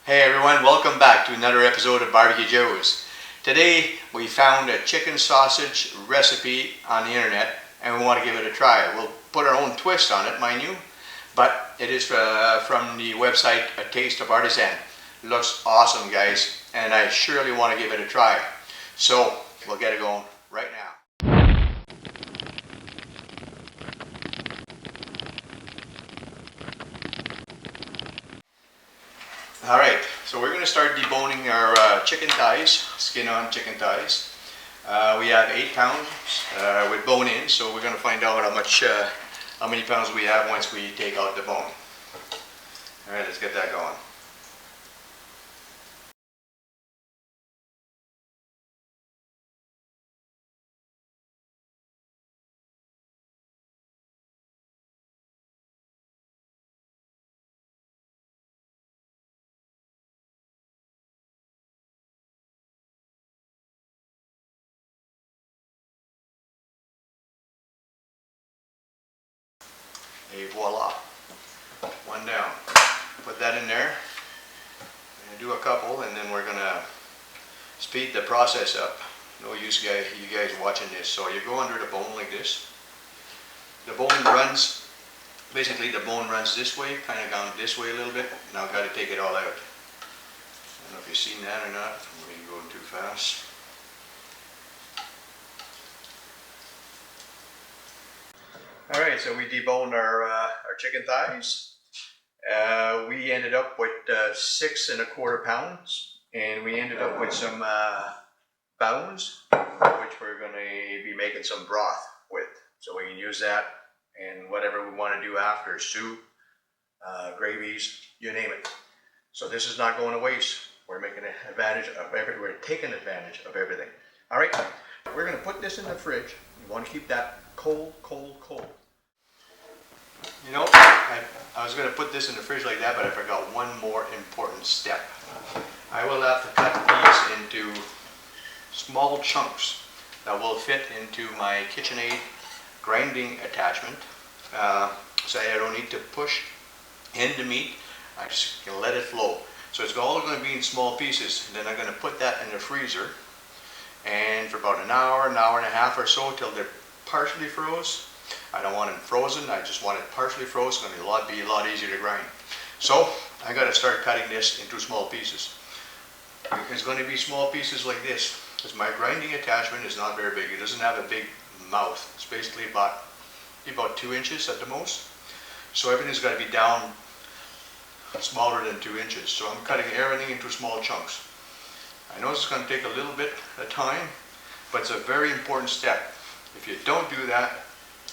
Hey everyone, welcome back to another episode of Barbecue Joe's. Today we found a chicken sausage recipe on the internet and we want to give it a try. We'll put our own twist on it, mind you, but it is from the website A Taste of Artisan. It looks awesome, guys, and I surely want to give it a try. So we'll get it going right now. Alright, so we're going to start deboning our chicken thighs, skin on chicken thighs. We have 8 pounds with bone in, so we're going to find out how many pounds we have once we take out the bone. Alright, let's get that going. Et voila, one down. Put that in there. We're going to do a couple and then we're going to speed the process up. No use you guys watching this. So you go under the bone like this. The bone runs, basically the bone runs this way, kind of gone this way a little bit. Now I've got to take it all out. I don't know if you've seen that or not. I'm maybe going too fast. Alright, so we deboned our chicken thighs. We ended up with 6 1/4 pounds, and we ended up with some bones, which we're going to be making some broth with. So we can use that in whatever we want to do after, soup, gravies, you name it. So this is not going to waste. We're making advantage of everything. We're taking advantage of everything. Alright, we're going to put this in the fridge. You want to keep that cold, cold, cold. You know, I was going to put this in the fridge like that, but I forgot one more important step. I will have to cut these into small chunks that will fit into my KitchenAid grinding attachment. So I don't need to push in the meat. I just can let it flow. So it's all going to be in small pieces. And then I'm going to put that in the freezer, and for about an hour and a half or so till they're partially froze. I don't want it frozen, I just want it partially frozen. It's going to be a lot easier to grind. So I got to start cutting this into small pieces. It's going to be small pieces like this, because my grinding attachment is not very big. It doesn't have a big mouth. It's basically about 2 inches at the most. So everything's got to be down smaller than 2 inches. So I'm cutting everything into small chunks. I know it's going to take a little bit of time, but it's a very important step. If you don't do that,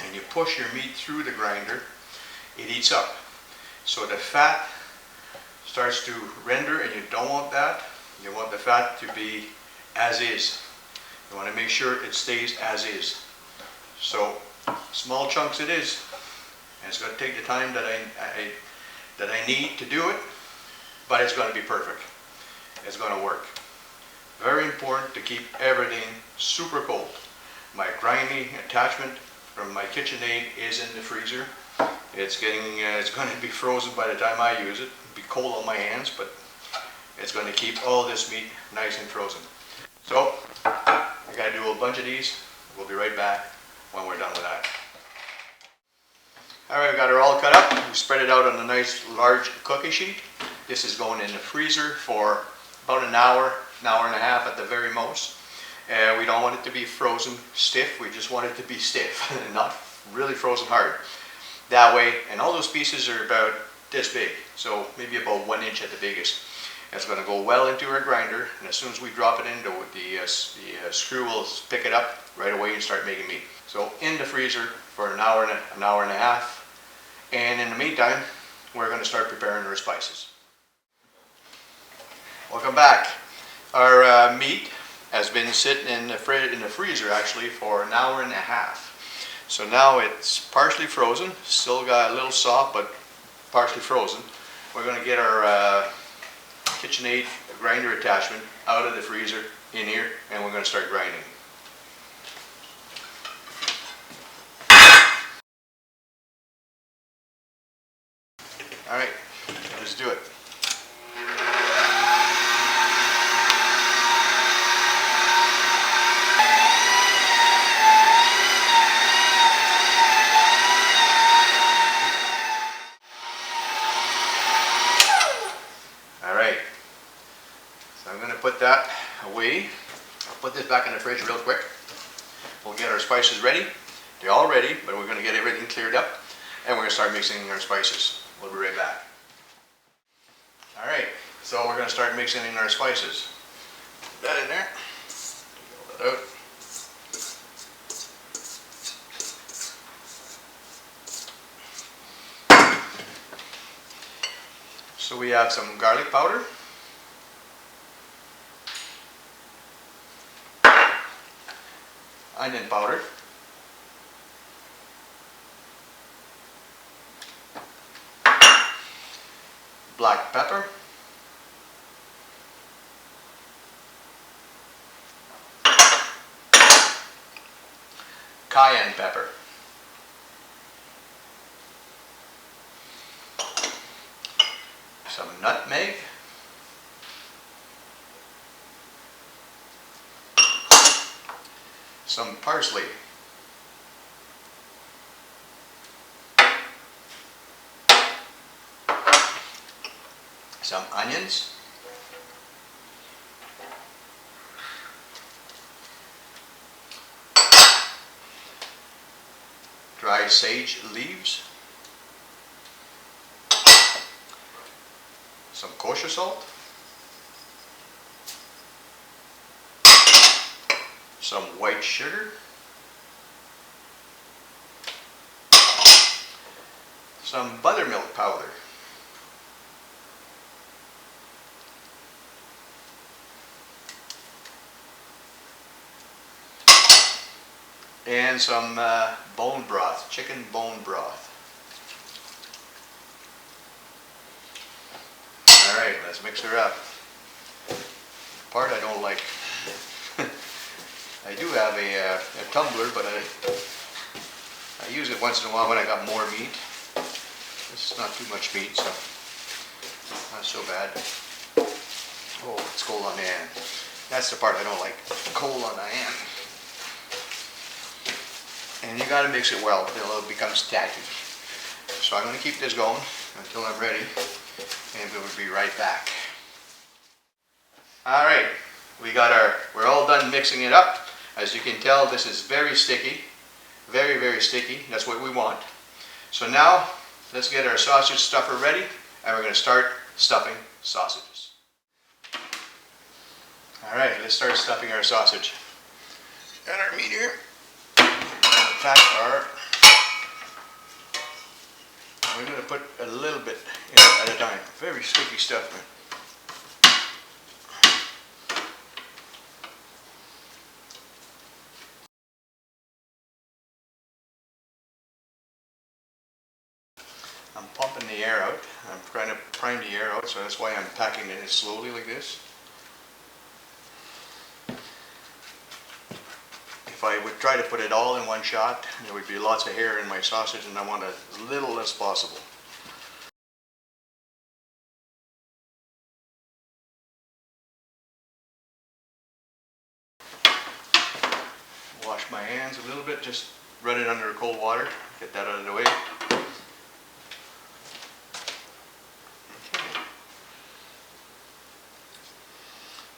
and you push your meat through the grinder, it eats up. So the fat starts to render, and you don't want that. You want the fat to be as is. You want to make sure it stays as is. So small chunks it is, and it's going to take the time that I need to do it, but it's going to be perfect. It's going to work. Very important to keep everything super cold. My grinding attachment from my KitchenAid is in the freezer. It's going to be frozen by the time I use it. It'll be cold on my hands, but it's going to keep all this meat nice and frozen. So I got to do a bunch of these. We'll be right back when we're done with that. All right, we got her all cut up. We spread it out on a nice large cookie sheet. This is going in the freezer for about an hour and a half at the very most. We don't want it to be frozen stiff, we just want it to be stiff, not really frozen hard. That way, and all those pieces are about this big, so maybe about 1 inch at the biggest. It's going to go well into our grinder, and as soon as we drop it in, the screw will pick it up right away and start making meat. So in the freezer for an hour and a half, and in the meantime, we're going to start preparing our spices. Welcome back. Our meat has been sitting in the freezer actually for an hour and a half. So now it's partially frozen, still got a little soft, but partially frozen. We're going to get our KitchenAid grinder attachment out of the freezer in here, and we're going to start grinding. Alright, let's do it. back in the fridge real quick. We'll get our spices ready. They're all ready, but we're going to get everything cleared up and we're going to start mixing our spices. We'll be right back. Alright, so we're going to start mixing in our spices. Put that in there. Pull that out. So we have some garlic powder. Onion powder. Black pepper. Cayenne pepper. Some nutmeg. Some parsley. Some onions. Dry sage leaves. Some kosher salt. Some white sugar. Some buttermilk powder. And some bone broth, chicken bone broth. Alright, let's mix her up. The part I don't like. I do have a tumbler, but I use it once in a while when I got more meat. This is not too much meat, so not so bad. Oh, it's cold on the hand. That's the part I don't like, cold on the hand. And you gotta mix it well until it becomes tacky. So I'm gonna keep this going until I'm ready, and we'll be right back. Alright, we're all done mixing it up. As you can tell, this is very sticky. Very, very sticky. That's what we want. So now, let's get our sausage stuffer ready, and we're gonna start stuffing sausages. Alright, let's start stuffing our sausage. Got our meat here. We're going to put a little bit in at a time. Very sticky stuff, man. I'm pumping the air out. I'm trying to prime the air out, so that's why I'm packing it slowly like this. If I would try to put it all in one shot, there would be lots of hair in my sausage, and I want as little as possible. Wash my hands a little bit, just run it under cold water, get that out of the way. Okay.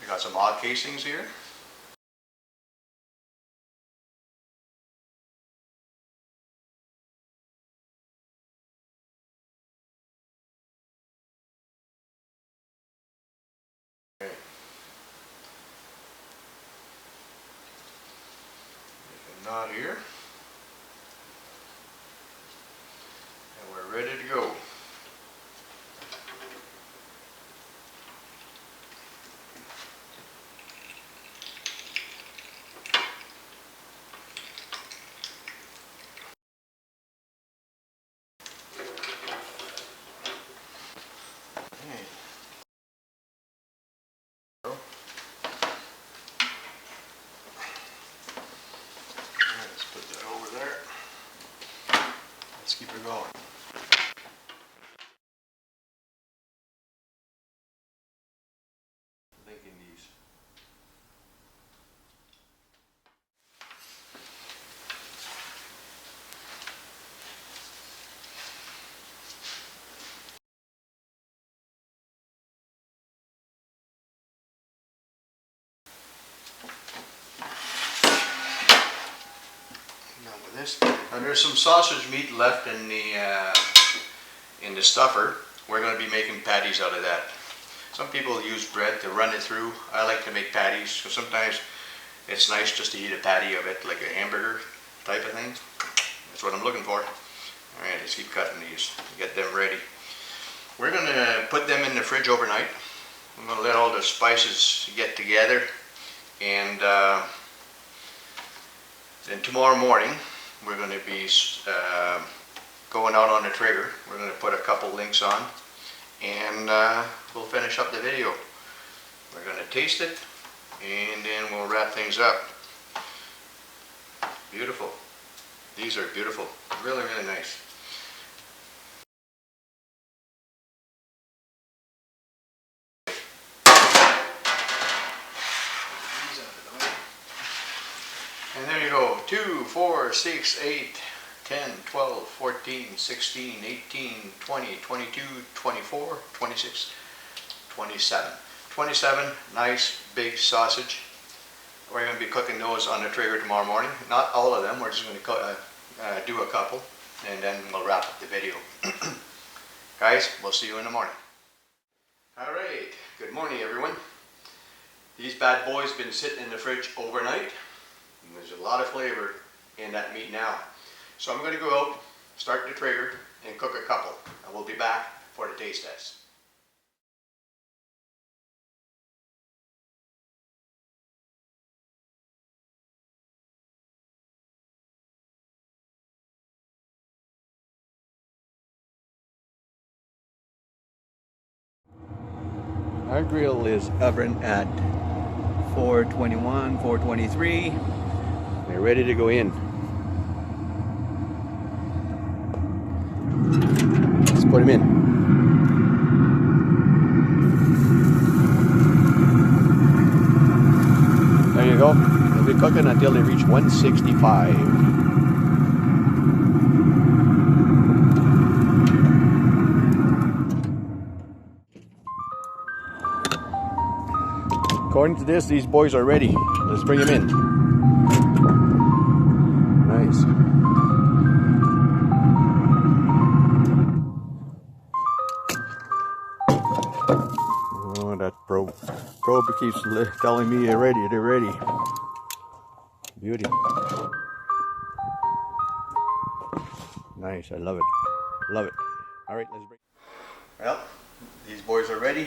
We got some odd casings here. Knot here, and we're ready to go. Okay. Let's put that over there. Let's keep it going. Linking these. Done with this. And there's some sausage meat left in the stuffer. We're going to be making patties out of that. Some people use bread to run it through. I like to make patties, so sometimes it's nice just to eat a patty of it, like a hamburger type of thing. That's what I'm looking for. All right, let's keep cutting these, get them ready. We're going to put them in the fridge overnight. I'm going to let all the spices get together, and then tomorrow morning we're going to be going out on the Traeger. We're going to put a couple links on, and we'll finish up the video. We're going to taste it, and then we'll wrap things up. Beautiful. These are beautiful. Really, really nice. And there you go. 2, 4, 6, 8, 10, 12, 14, 16, 18, 20, 22, 24, 26, 27. 27 nice big sausage. We're going to be cooking those on the Traeger tomorrow morning. Not all of them. We're just going to do a couple, and then we'll wrap up the video. Guys, we'll see you in the morning. All right. Good morning, everyone. These bad boys been sitting in the fridge overnight. And there's a lot of flavor in that meat now. So I'm going to go out, start the Traeger, and cook a couple. And we'll be back for the taste test. Our grill is oven at 421, 423. They're ready to go in. Let's put them in. There you go. They'll be cooking until they reach 165. According to this, these boys are ready. Let's bring them in. Nice. Oh, that probe keeps telling me they're ready. They're ready. Beauty. Nice. I love it. Love it. All right, let's bring. Well, these boys are ready.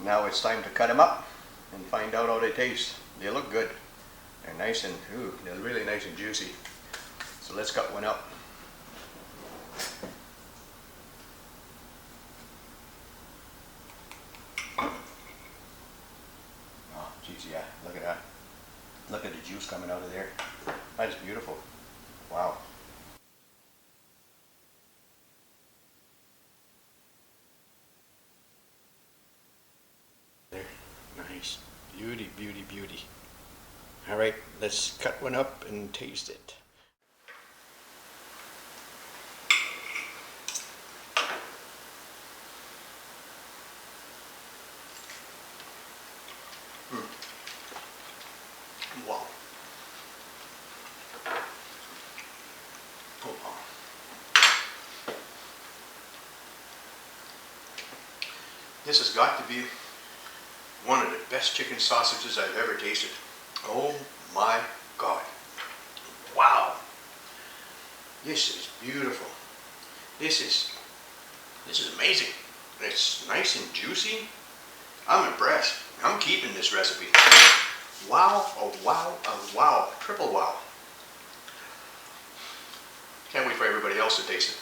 Now it's time to cut them up and find out how they taste. They look good. They're nice and, ooh, they're really nice and juicy. So let's cut one up. Oh, geez, yeah, look at that. Look at the juice coming out of there. That is beautiful. Wow. Nice. Beauty, beauty, beauty. All right, let's cut one up and taste it. Wow. Oh, wow. This has got to be one of the best chicken sausages I've ever tasted. Oh my God. Wow. This is beautiful. This is amazing. It's nice and juicy. I'm impressed. I'm keeping this recipe. Wow, oh wow, oh wow. Triple wow. Can't wait for everybody else to taste it.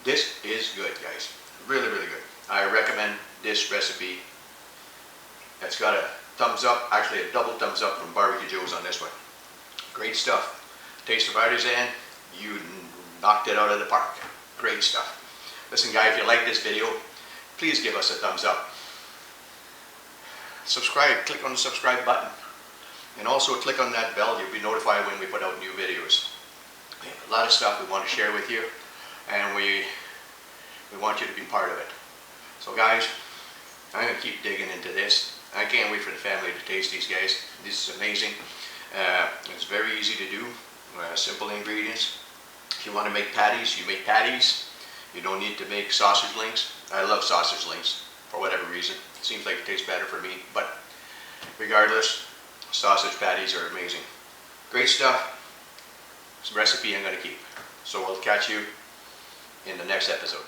This is good, guys. Really, really good. I recommend this recipe. It's got a thumbs up, actually a double thumbs up from Barbecue Joe's on this one. Great stuff. Taste of Artisan, you knocked it out of the park. Great stuff. Listen guys, if you like this video, please give us a thumbs up. Subscribe, click on the subscribe button. And also click on that bell, you'll be notified when we put out new videos. We have a lot of stuff we want to share with you, and we want you to be part of it. So guys, I'm going to keep digging into this. I can't wait for the family to taste these guys. This is amazing. It's very easy to do. simple ingredients. If you want to make patties, you make patties. You don't need to make sausage links. I love sausage links for whatever reason. It seems like it tastes better for me, but regardless, sausage patties are amazing. Great stuff. It's a recipe I'm going to keep. So we'll catch you in the next episode.